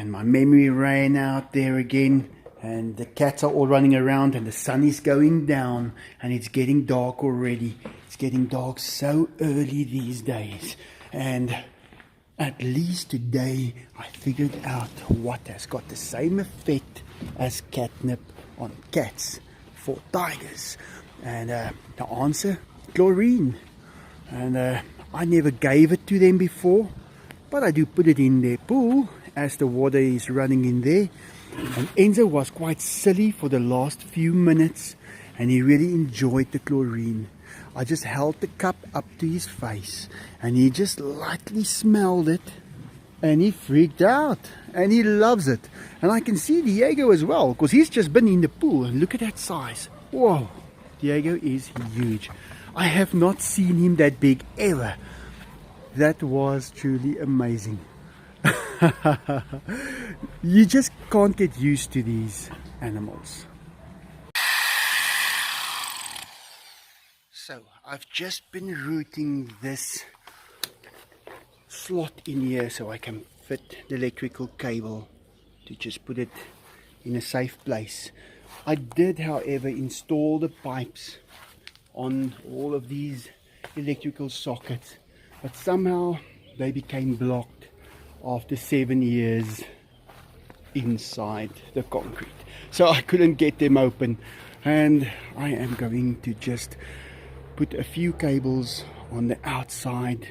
and my memory ran out there again, and the cats are all running around, and the sun is going down, and it's getting dark already. It's getting dark so early these days, and at least today I figured out what has got the same effect as catnip on cats for tigers. And the answer, chlorine. And I never gave it to them before, but I do put it in their pool as the water is running in there. And Enzo was quite silly for the last few minutes, and he really enjoyed the chlorine. I just held the cup up to his face, and he just lightly smelled it, and he freaked out, and he loves it. And I can see Diego as well, because he's just been in the pool, and look at that size. Whoa, Diego is huge. I have not seen him that big ever. That was truly amazing. You just can't get used to these animals. So I've just been routing this slot in here so I can fit the electrical cable to just put it in a safe place. I did, however, install the pipes on all of these electrical sockets, but somehow they became blocked after 7 years inside the concrete, so I couldn't get them open. And I am going to just put a few cables on the outside,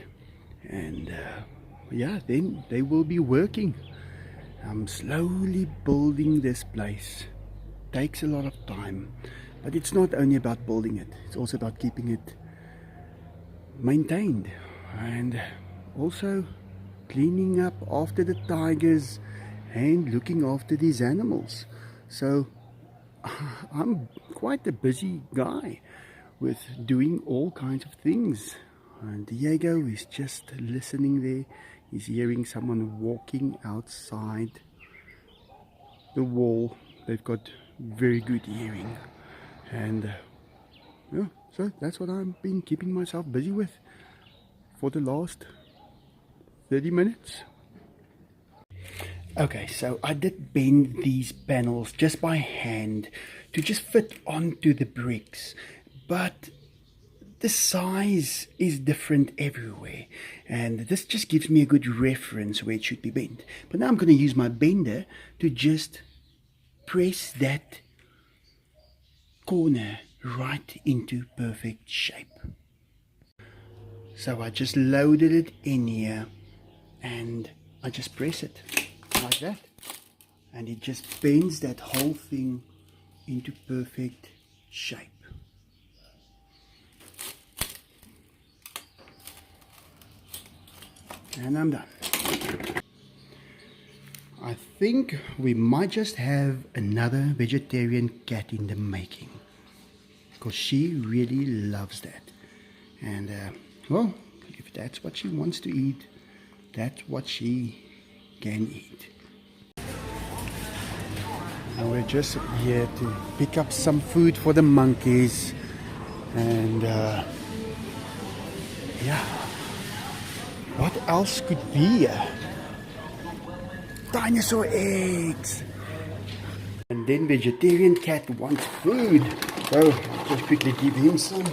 and yeah, then they will be working. I'm slowly building this place. Takes a lot of time, but it's not only about building it, it's also about keeping it maintained, and also cleaning up after the tigers and looking after these animals. So I'm quite a busy guy with doing all kinds of things. And Diego is just listening there. He's hearing someone walking outside the wall. They've got very good hearing, and yeah, so that's what I've been keeping myself busy with for the last 30 minutes. Okay, so I did bend these panels just by hand to just fit onto the bricks, but the size is different everywhere, and this just gives me a good reference where it should be bent. But now I'm going to use my bender to just press that corner right into perfect shape. So I just loaded it in here, and I just press it like that, and it just bends that whole thing into perfect shape. And I'm done. I think we might just have another vegetarian cat in the making, because she really loves that. And well, if that's what she wants to eat, that's what she can eat. And we're just here to pick up some food for the monkeys, and yeah, what else could be here? Dinosaur eggs. And then vegetarian cat wants food, so just quickly give him some.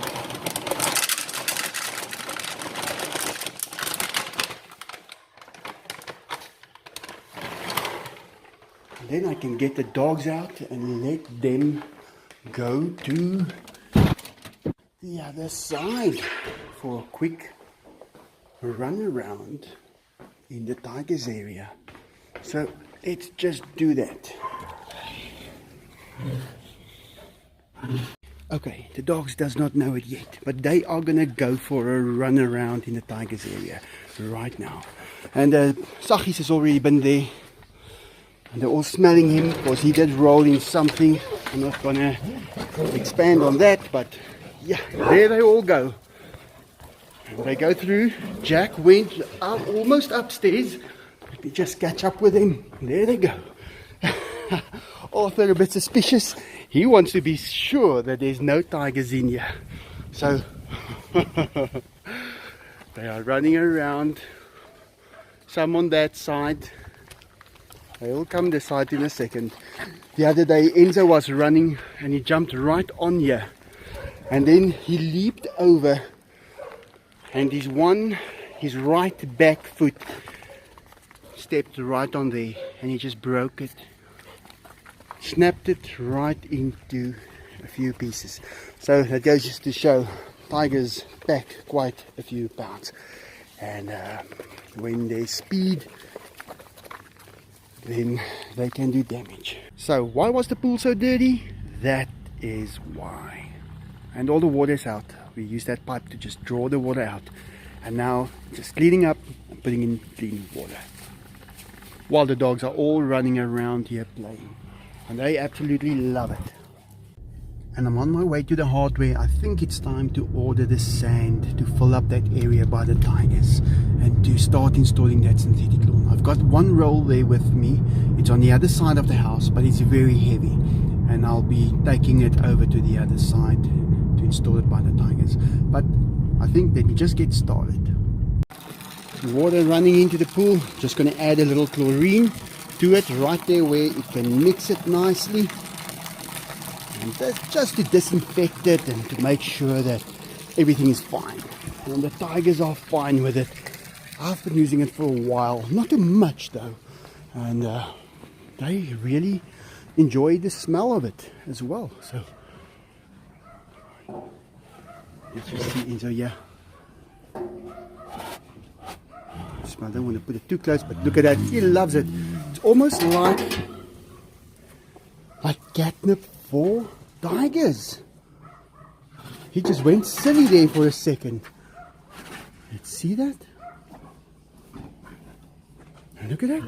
And then I can get the dogs out and let them go to the other side for a quick run around in the tigers area. So let's just do that. Okay, the dogs does not know it yet, but they are gonna go for a run around in the tigers area right now. And Sachis has already been there, and they're all smelling him because he did roll in something. I'm not gonna expand on that, but yeah, there they all go. And they go through. Jack went almost upstairs. Let me just catch up with him. There they go. Arthur, a bit suspicious. He wants to be sure that there's no tigers in here. So they are running around. Some on that side. They'll come decide in a second. The other day Enzo was running and he jumped right on here. And then he leaped over and his right back foot stepped right on there and he just broke it. Snapped it right into a few pieces. So that goes just to show tigers pack quite a few pounds. And when they speed, then they can do damage. So why was the pool so dirty? That is why. And all the water is out. We use that pipe to just draw the water out. And now just cleaning up and putting in clean water. While the dogs are all running around here playing. And they absolutely love it. And I'm on my way to the hardware. I think it's time to order the sand to fill up that area by the tigers and to start installing that synthetic lawn. I've got one roll there with me. It's on the other side of the house, but it's very heavy. And I'll be taking it over to the other side to install it by the tigers. But I think let me just get started. Water running into the pool. Just going to add a little chlorine to it right there where it can mix it nicely. And that's just to disinfect it and to make sure that everything is fine. And the tigers are fine with it. I've been using it for a while, not too much though. And they really enjoy the smell of it as well. So let's just see Enzo here. I don't want to put it too close, but look at that. He loves it. It's almost like catnip for tigers. He just went silly there for a second. Let's see that. And look at that.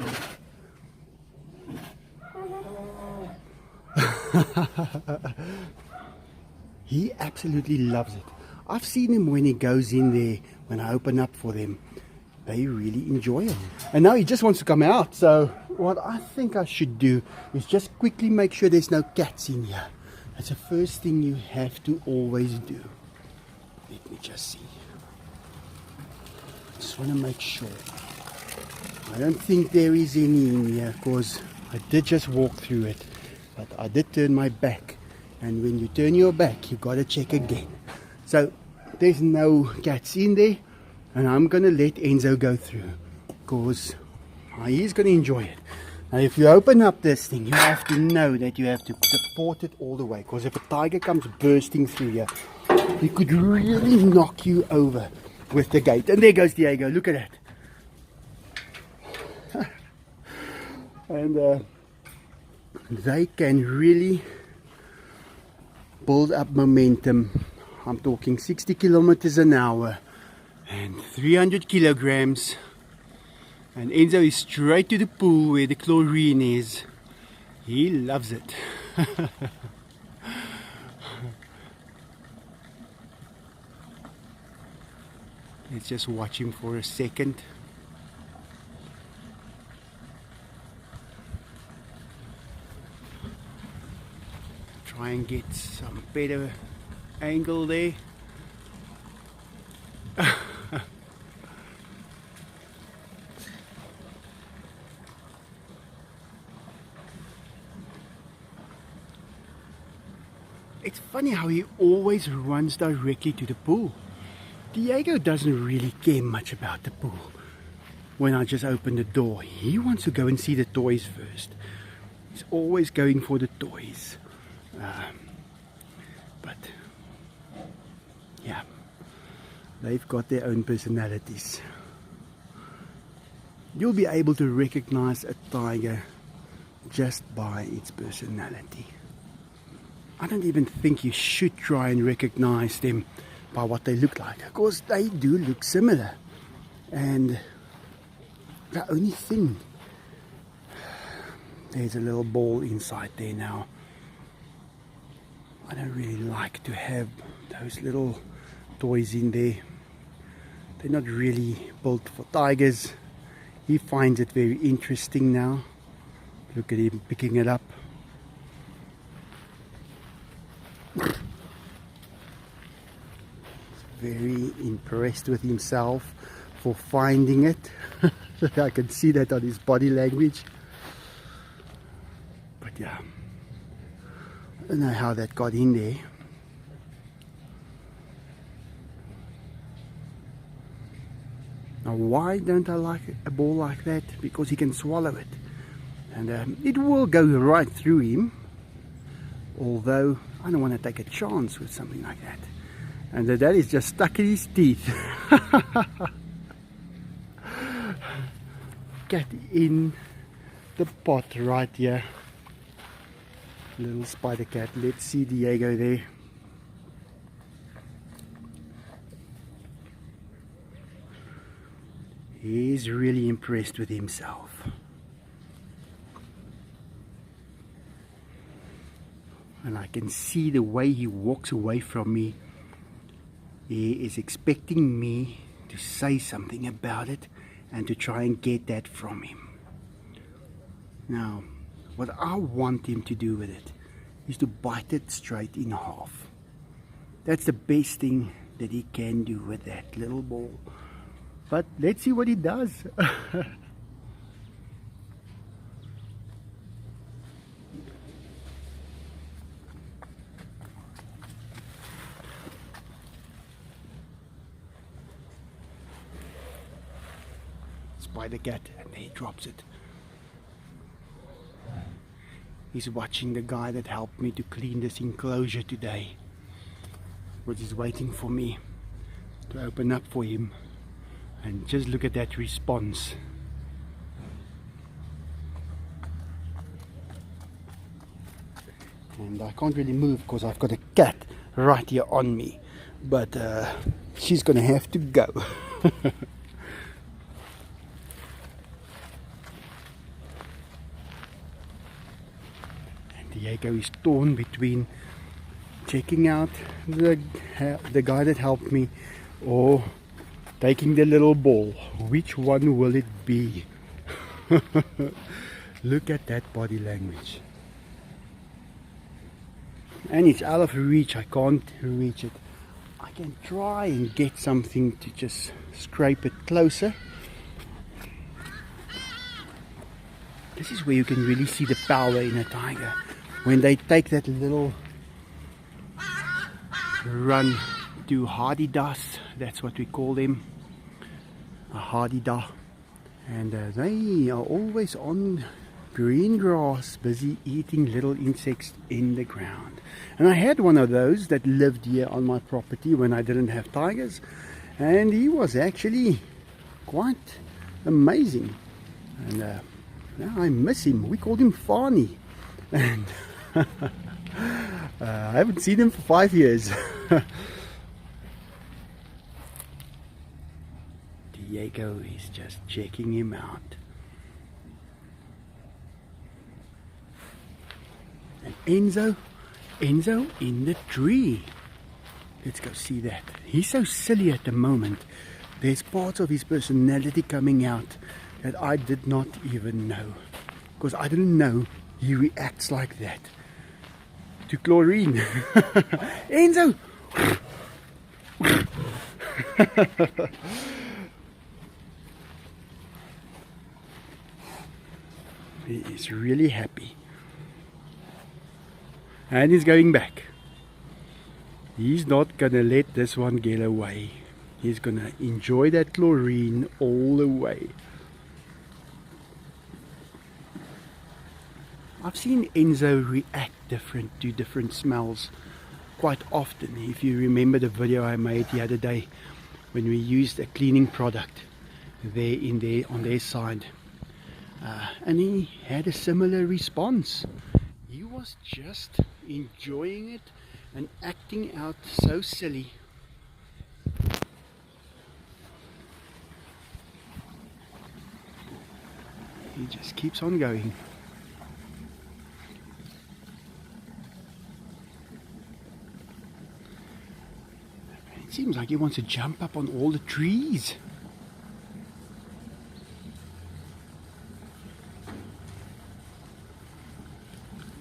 He absolutely loves it. I've seen him when he goes in there, when I open up for them. They really enjoy it. And now he just wants to come out. So what I think I should do is just quickly make sure there's no cats in here. That's the first thing you have to always do. Let me just see. Just want to make sure. I don't think there is any in here because I did just walk through it. But I did turn my back. And when you turn your back, you got to check again. So there's no cats in there. And I'm going to let Enzo go through because he's going to enjoy it. Now if you open up this thing, you have to know that you have to support it all the way. Because if a tiger comes bursting through here, he could really knock you over with the gate. And there goes Diego, look at that. And they can really build up momentum. I'm talking 60 kilometers an hour. And 300 kilograms. And Enzo is straight to the pool where the chlorine is. He loves it. Let's just watch him for a second. Try and get some better angle there. It's funny how he always runs directly to the pool. Diego doesn't really care much about the pool. When I just open the door, he wants to go and see the toys first. He's always going for the toys. But yeah, they've got their own personalities. You'll be able to recognize a tiger just by its personality. I don't even think you should try and recognize them by what they look like, because they do look similar. And the only thing, there's a little ball inside there now. I don't really like to have those little toys in there. They're not really built for tigers. He finds it very interesting now. Look at him picking it up. Very impressed with himself for finding it. I can see that on his body language. yeah, I don't know how that got in there. Now, why don't I like a ball like that? Because he can swallow it, and it will go right through him. Although I don't want to take a chance with something like that. And that is just stuck in his teeth. Cat in the pot right here. Little spider cat. Let's see Diego there. He's really impressed with himself. And I can see the way he walks away from me. He is expecting me to say something about it and to try and get that from him. Now, what I want him to do with it is to bite it straight in half. That's the best thing that he can do with that little ball. But let's see what he does. Spider cat, and he drops it. He's watching the guy that helped me to clean this enclosure today, which is waiting for me to open up for him. And just look at that response. And I can't really move because I've got a cat right here on me, but she's gonna have to go. Diego is torn between checking out the guy that helped me or taking the little ball. Which one will it be? Look at that body language. And it's out of reach. I can't reach it. I can try and get something to just scrape it closer. This is where you can really see the power in a tiger. When they take that little run to hardy-das, that's what we call them, a hardy-da, and they are always on green grass, busy eating little insects in the ground. And I had one of those that lived here on my property when I didn't have tigers, and he was actually quite amazing. And now I miss him. We called him Fani, and I haven't seen him for 5 years. Diego is just checking him out. And Enzo in the tree. Let's go see that. He's so silly at the moment. There's parts of his personality coming out that I did not even know, because I didn't know he reacts like that to chlorine. Enzo! He is really happy. And he's going back. He's not gonna let this one get away. He's gonna enjoy that chlorine all the way. I've seen Enzo react different to different smells quite often. If you remember the video I made the other day when we used a cleaning product there on their side, and he had a similar response. He was just enjoying it and acting out so silly. He just keeps on going. It seems like he wants to jump up on all the trees.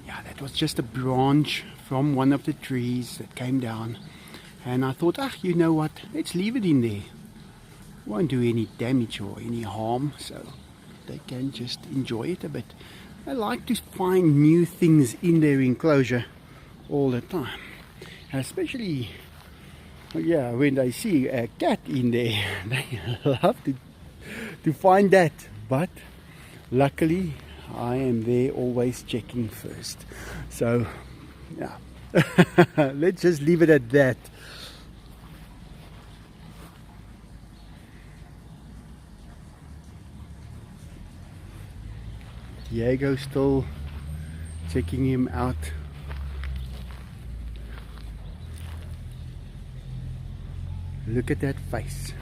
Yeah, that was just a branch from one of the trees that came down. And I thought, you know what, let's leave it in there. Won't do any damage or any harm, so they can just enjoy it a bit. They like to find new things in their enclosure all the time. And especially, yeah, when they see a cat in there, they love to find that. But luckily, I am there always checking first. So, yeah, let's just leave it at that. Diego still checking him out. Look at that face.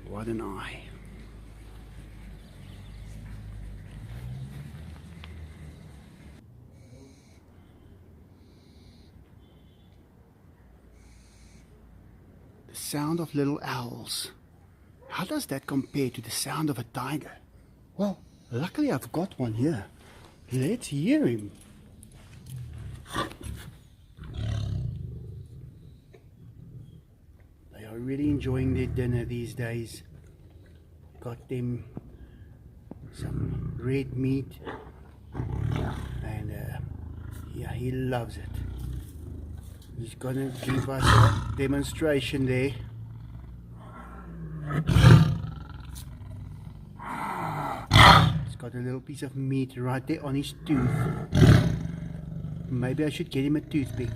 What an eye. The sound of little owls. How does that compare to the sound of a tiger? Well, luckily I've got one here. Let's hear him. They are really enjoying their dinner these days. Got them some red meat, and yeah, he loves it. He's gonna give us a demonstration there. He's got a little piece of meat right there on his tooth. Maybe I should get him a toothpick.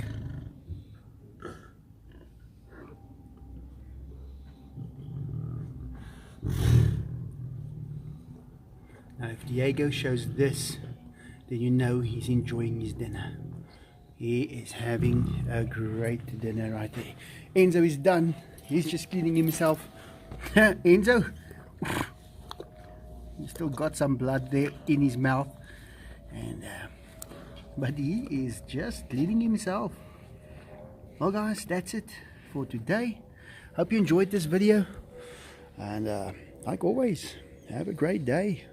Now if Diego shows this, then you know he's enjoying his dinner. He is having a great dinner right there. Enzo is done. He's just cleaning himself. Enzo, he's still got some blood there in his mouth, and but he is just cleaning himself. Well guys, that's it for today. Hope you enjoyed this video, and like always, have a great day.